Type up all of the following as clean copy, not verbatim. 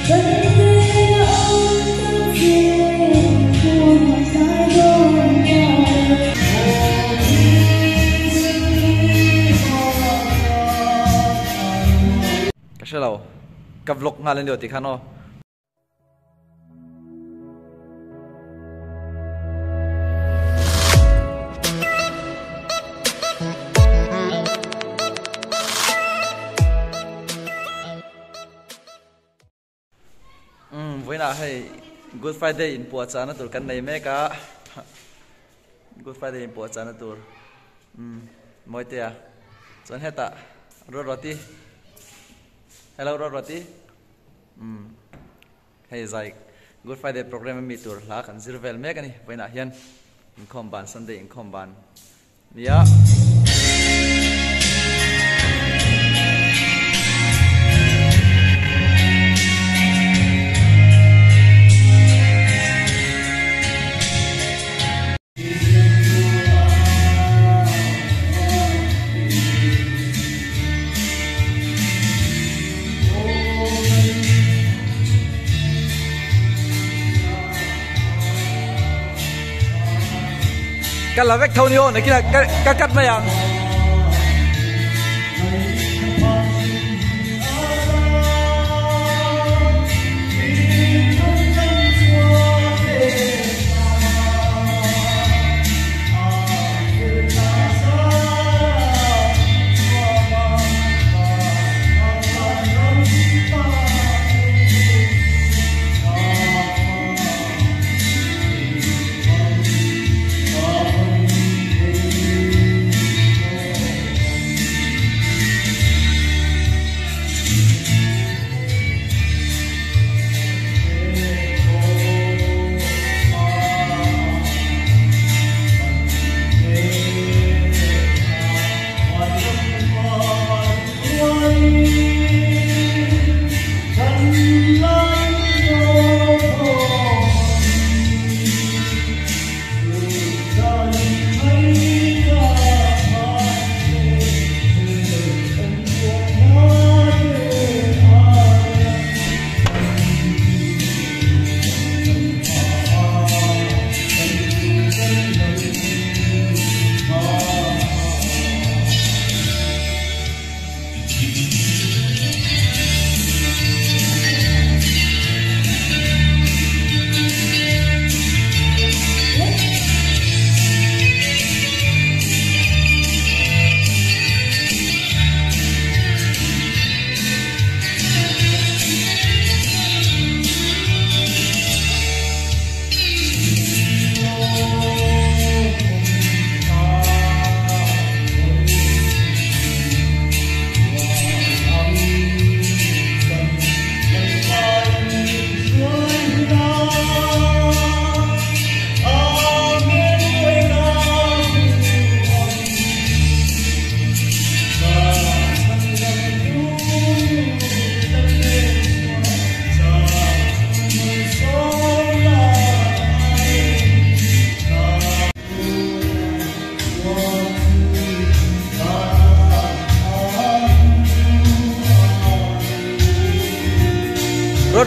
Cái lâu cặp vlog nga lên điều thì khăn ô với nào hay Good Friday in Pua Cha na tur kan nei me ka Good Friday in Pua Cha na tur moi te a chon heta roti hello roti hey zai Good Friday program mi tur la kan zirvel me kani với nào hian in khom ban Sunday in khom ban ya cái là vết thâu niô này kia là cái cắt mấy à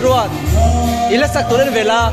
Ruan, ila sakturen vela.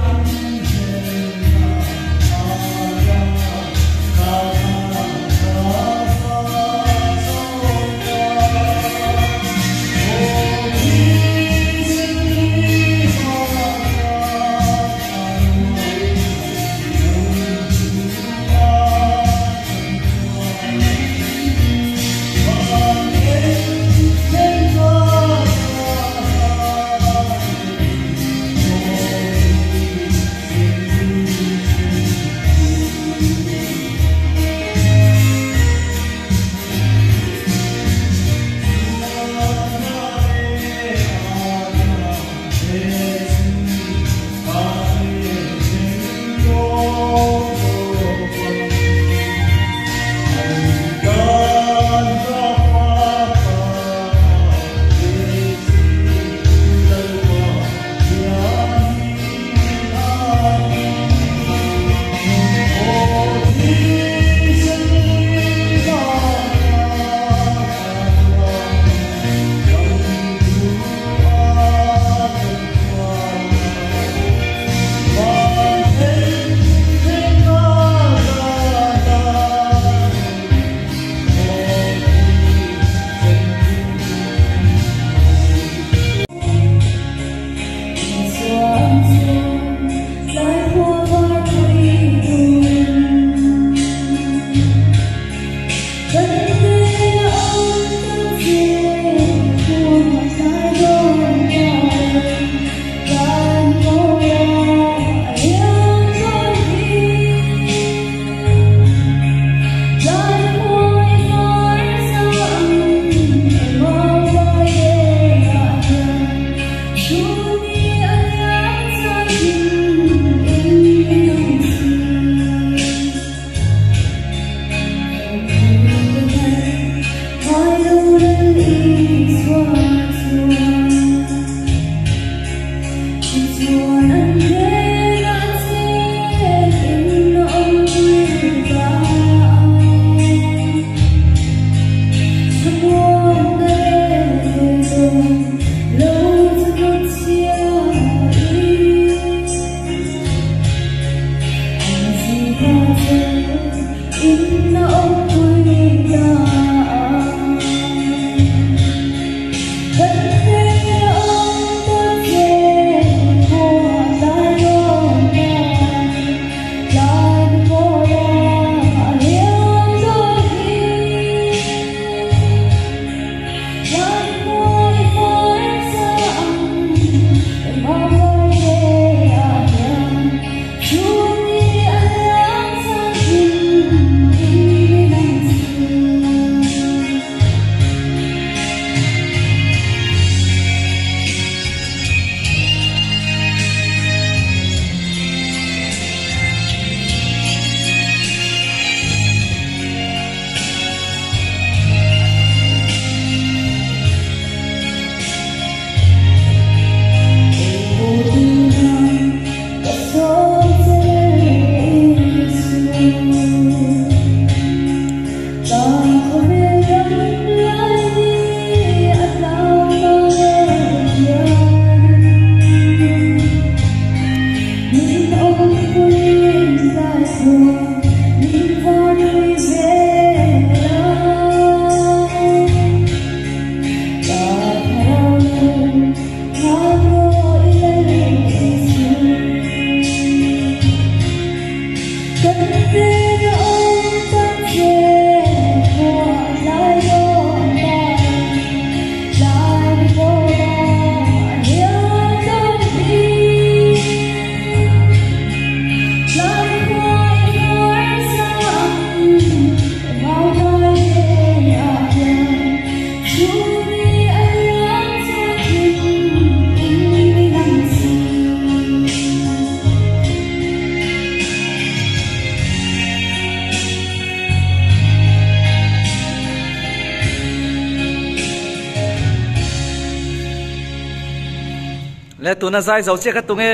le tu na zai zo che ka tu nge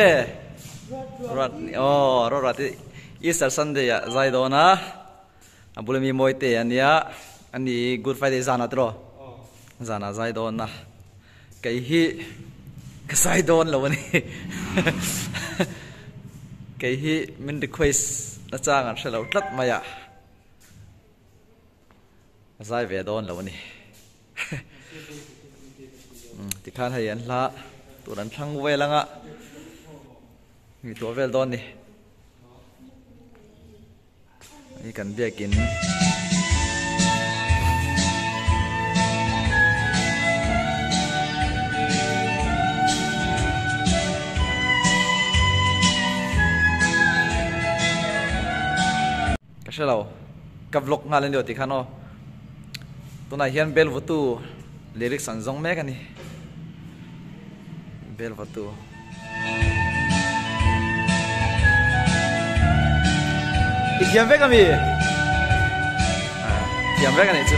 rat oh ro rat Easter Sunday ya zai do na abulami moite ania ani Good Friday zana tro zana zai do na kai hi ka zai don lo ni cái hi mình request na chang an shelo tlat maya zai ve don lo ni ti khan hai an la turan thang ve langa mi to vel don ni ni kan biakin hello ka vlog nga len ti khano tuna hian bel votu lyrics an zong me kani bel votu ikiam ve kami ikiam ve kani chu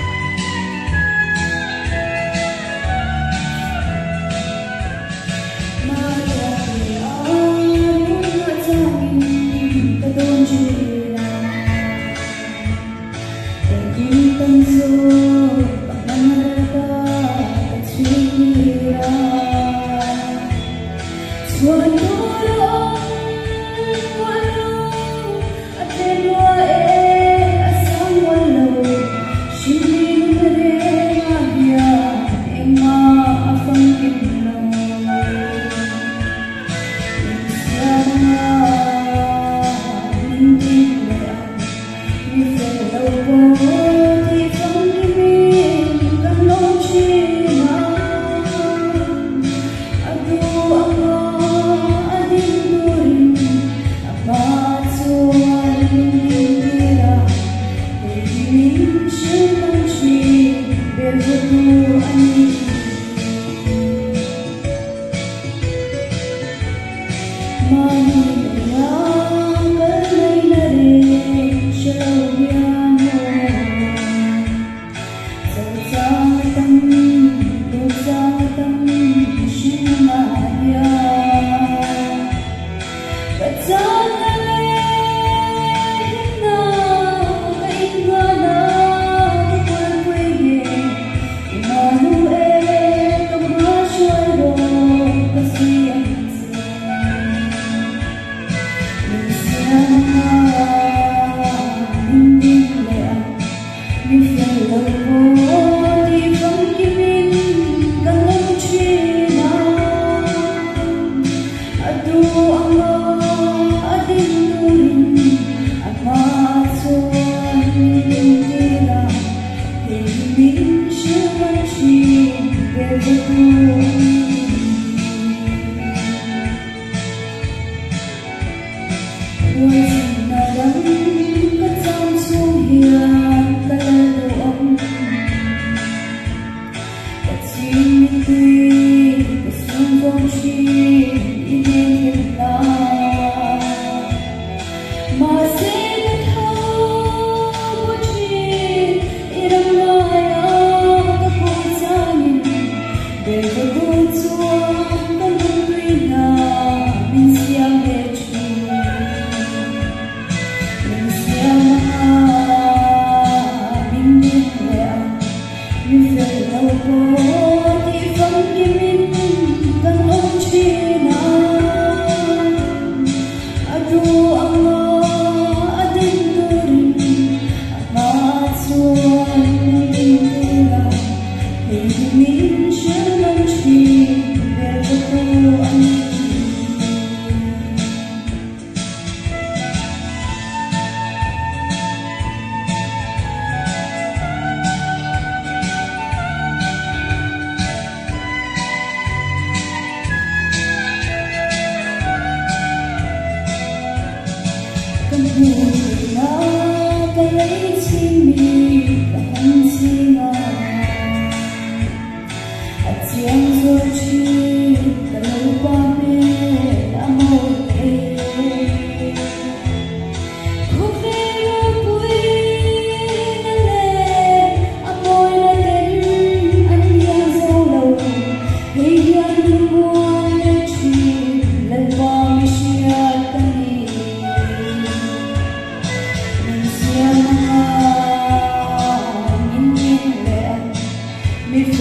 mi